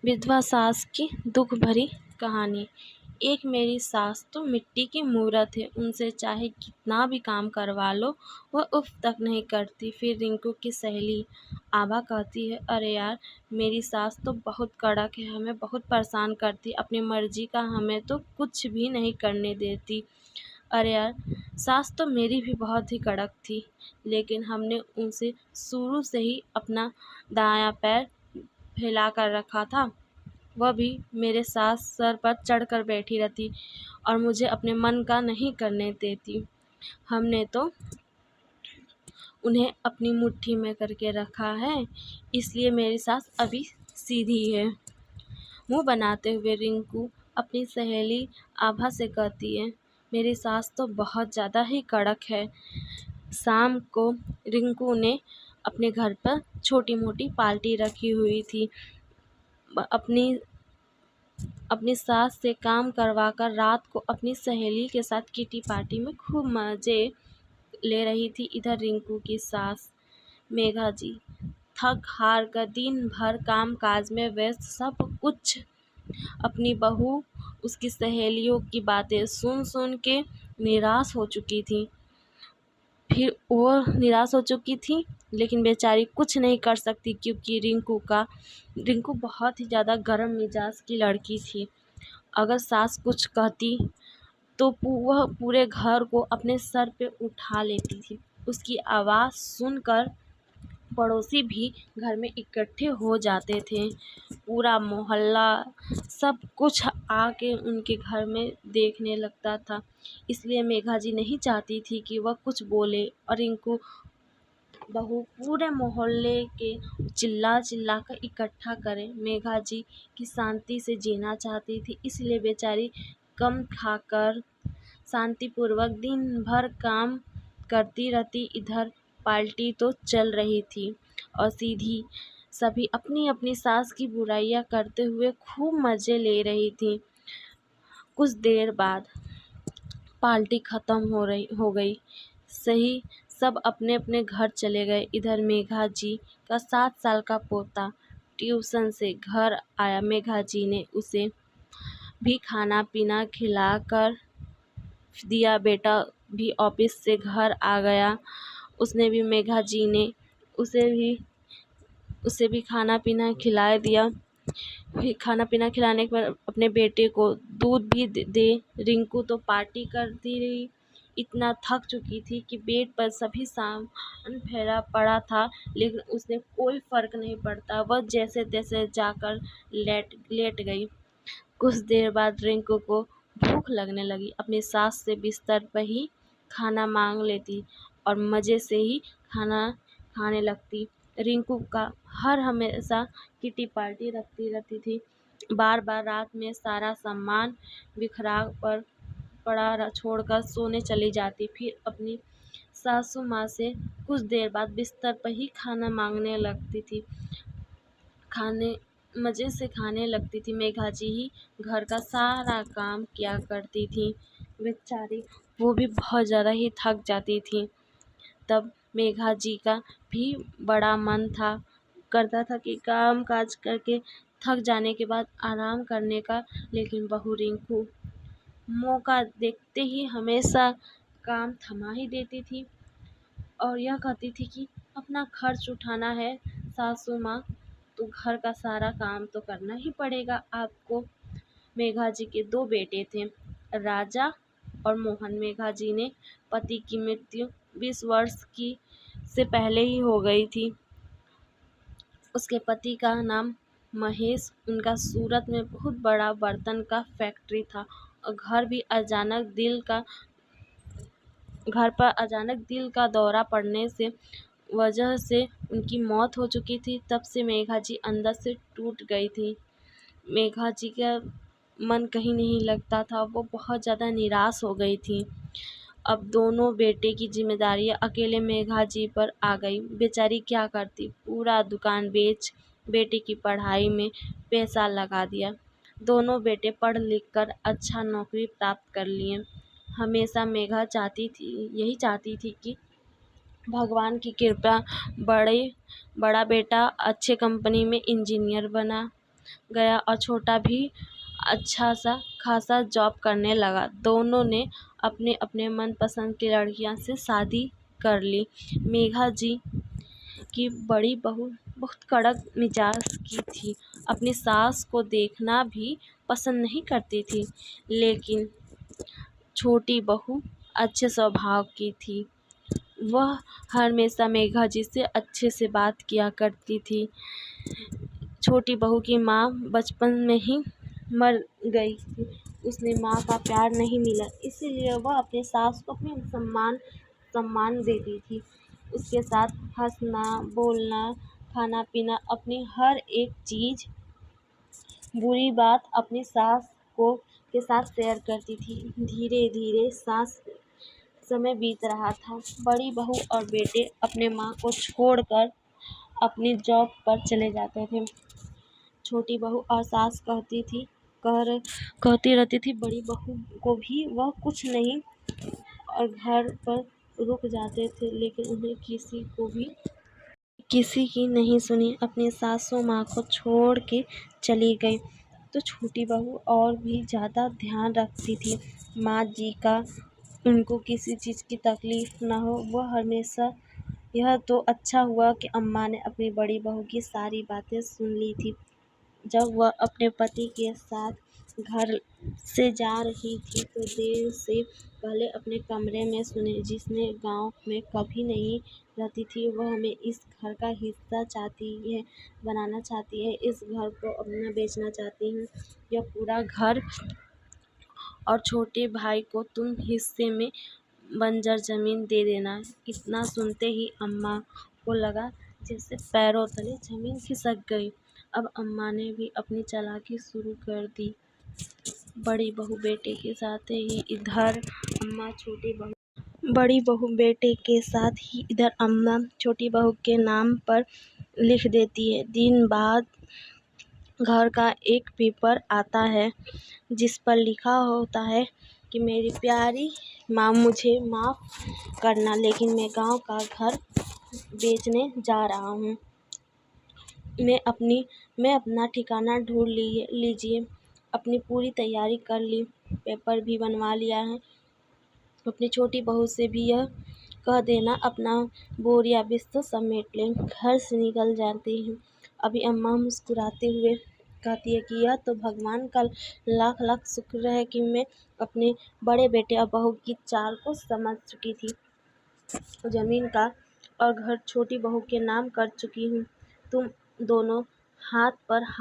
विधवा सास की दुख भरी कहानी। एक मेरी सास तो मिट्टी की मूरत है, उनसे चाहे कितना भी काम करवा लो वह उफ तक नहीं करती। फिर रिंकू की सहेली आभा कहती है, अरे यार मेरी सास तो बहुत कड़क है, हमें बहुत परेशान करती, अपनी मर्जी का हमें तो कुछ भी नहीं करने देती। अरे यार, सास तो मेरी भी बहुत ही कड़क थी, लेकिन हमने उनसे शुरू से ही अपना दायां पैर फैला कर रखा था। वह भी मेरे सास सर पर चढ़कर बैठी रहती और मुझे अपने मन का नहीं करने देती। हमने तो उन्हें अपनी मुट्ठी में करके रखा है, इसलिए मेरी सास अभी सीधी है। मुंह बनाते हुए रिंकू अपनी सहेली आभा से कहती है, मेरी सास तो बहुत ज़्यादा ही कड़क है। शाम को रिंकू ने अपने घर पर छोटी मोटी पार्टी रखी हुई थी। अपनी अपनी सास से काम करवाकर रात को अपनी सहेली के साथ किटी पार्टी में खूब मज़े ले रही थी। इधर रिंकू की सास मेघा जी थक हार कर दिन भर काम काज में व्यस्त, सब कुछ अपनी बहू उसकी सहेलियों की बातें सुन सुन के निराश हो चुकी थी। फिर वो निराश हो चुकी थी, लेकिन बेचारी कुछ नहीं कर सकती, क्योंकि रिंकू बहुत ही ज़्यादा गर्म मिजाज की लड़की थी। अगर सास कुछ कहती तो वह पूरे घर को अपने सर पे उठा लेती थी। उसकी आवाज़ सुनकर पड़ोसी भी घर में इकट्ठे हो जाते थे। पूरा मोहल्ला सब कुछ आके उनके घर में देखने लगता था। इसलिए मेघा जी नहीं चाहती थी कि वह कुछ बोले और इनको बहू पूरे मोहल्ले के चिल्ला चिल्ला कर इकट्ठा करे। मेघा जी की शांति से जीना चाहती थी, इसलिए बेचारी कम खाकर शांतिपूर्वक दिन भर काम करती रहती। इधर पार्टी तो चल रही थी और सीधी सभी अपनी अपनी सास की बुराइयां करते हुए खूब मज़े ले रही थी। कुछ देर बाद पार्टी ख़त्म हो गई। सही सब अपने अपने घर चले गए। इधर मेघा जी का 7 साल का पोता ट्यूशन से घर आया। मेघा जी ने उसे भी खाना पीना खिलाकर दिया। बेटा भी ऑफिस से घर आ गया, उसने भी मेघा जी ने उसे भी खाना पीना खिला दिया। फिर खाना पीना खिलाने के बाद अपने बेटे को दूध भी दे। रिंकू तो पार्टी करती रही, इतना थक चुकी थी कि बेड पर सभी सामान फैला पड़ा था, लेकिन उसने कोई फर्क नहीं पड़ता, वह जैसे तैसे जाकर लेट गई। कुछ देर बाद रिंकू को भूख लगने लगी। अपनी सास से बिस्तर पर ही खाना मांग लेती और मज़े से ही खाना खाने लगती। रिंकू का हर हमेशा किटी पार्टी रखती रहती थी। बार बार रात में सारा सामान बिखरा पर पड़ा छोड़कर सोने चली जाती। फिर अपनी सासू माँ से कुछ देर बाद बिस्तर पर ही खाना मांगने लगती थी। खाने मज़े से खाने लगती थी। मेघा जी ही घर का सारा काम किया करती थी। बेचारी वो भी बहुत ज़्यादा ही थक जाती थी। तब मेघा जी का भी बड़ा मन करता था कि काम काज करके थक जाने के बाद आराम करने का, लेकिन बहू रिंकू मौका देखते ही हमेशा काम थमा ही देती थी और यह कहती थी कि अपना खर्च उठाना है सासू माँ, तो घर का सारा काम तो करना ही पड़ेगा आपको। मेघा जी के 2 बेटे थे, राजा और मोहन। मेघा जी ने पति की मृत्यु 20 वर्ष की से पहले ही हो गई थी। उसके पति का नाम महेश। उनका सूरत में बहुत बड़ा बर्तन का फैक्ट्री था और घर पर अचानक दिल का दौरा पड़ने से वजह से उनकी मौत हो चुकी थी। तब से मेघा जी अंदर से टूट गई थी। मेघा जी का मन कहीं नहीं लगता था, वो बहुत ज़्यादा निराश हो गई थी। अब दोनों बेटे की जिम्मेदारियां अकेले मेघा जी पर आ गई। बेचारी क्या करती, पूरा दुकान बेच बेटे की पढ़ाई में पैसा लगा दिया। दोनों बेटे पढ़ लिख कर अच्छा नौकरी प्राप्त कर लिए। हमेशा मेघा यही चाहती थी कि भगवान की कृपा बड़ा बेटा अच्छे कंपनी में इंजीनियर बना गया और छोटा भी अच्छा सा खासा जॉब करने लगा। दोनों ने अपने अपने मनपसंद की लड़कियां से शादी कर ली। मेघा जी की बड़ी बहू बहुत कड़क मिजाज की थी, अपनी सास को देखना भी पसंद नहीं करती थी। लेकिन छोटी बहू अच्छे स्वभाव की थी। वह हमेशा मेघा जी से अच्छे से बात किया करती थी। छोटी बहू की माँ बचपन में ही मर गई थी। उसे माँ का प्यार नहीं मिला, इसीलिए वह अपनी सास को अपनी सम्मान देती थी। उसके साथ हंसना, बोलना, खाना पीना, अपनी हर एक चीज़, बुरी बात अपनी सास को के साथ शेयर करती थी। धीरे धीरे समय बीत रहा था। बड़ी बहू और बेटे अपने माँ को छोड़कर अपनी जॉब पर चले जाते थे। छोटी बहू और सास कहती रहती थी बड़ी बहू को भी वह कुछ नहीं और घर पर रुक जाते थे, लेकिन उन्हें किसी की नहीं सुनी, अपनी सासू माँ को छोड़ के चली गई। तो छोटी बहू और भी ज़्यादा ध्यान रखती थी माँ जी का, उनको किसी चीज़ की तकलीफ ना हो। वह हमेशा यह तो अच्छा हुआ कि अम्मा ने अपनी बड़ी बहू की सारी बातें सुन ली थी। जब वह अपने पति के साथ घर से जा रही थी तो देर से पहले अपने कमरे में सुने, जिसमें गांव में कभी नहीं रहती थी। वह हमें इस घर का हिस्सा बनाना चाहती है। इस घर को अपना बेचना चाहती हूँ। यह पूरा घर और छोटे भाई को तुम हिस्से में बंजर जमीन दे देना। इतना सुनते ही अम्मा को लगा जैसे पैरों तले जमीन खिसक गई। अब अम्मा ने भी अपनी चालाकी शुरू कर दी। बड़ी बहू बेटे के साथ ही इधर अम्मा छोटी बहू के नाम पर लिख देती है। दिन बाद घर का एक पेपर आता है जिस पर लिखा होता है कि मेरी प्यारी माँ, मुझे माफ़ करना, लेकिन मैं गांव का घर बेचने जा रहा हूँ। मैं अपना ठिकाना ढूंढ लीजिए। अपनी पूरी तैयारी कर ली, पेपर भी बनवा लिया है। अपनी छोटी बहू से भी यह कह देना अपना बोरिया बिस्तर समेट लें, घर से निकल जाती हूँ। अभी अम्मा मुस्कुराते हुए कहती है कि यह तो भगवान का लाख लाख शुक्र है कि मैं अपने बड़े बेटे और बहू की चाल को समझ चुकी थी। जमीन का और घर छोटी बहू के नाम कर चुकी हूँ। तुम दोनों हाथ पर हाथ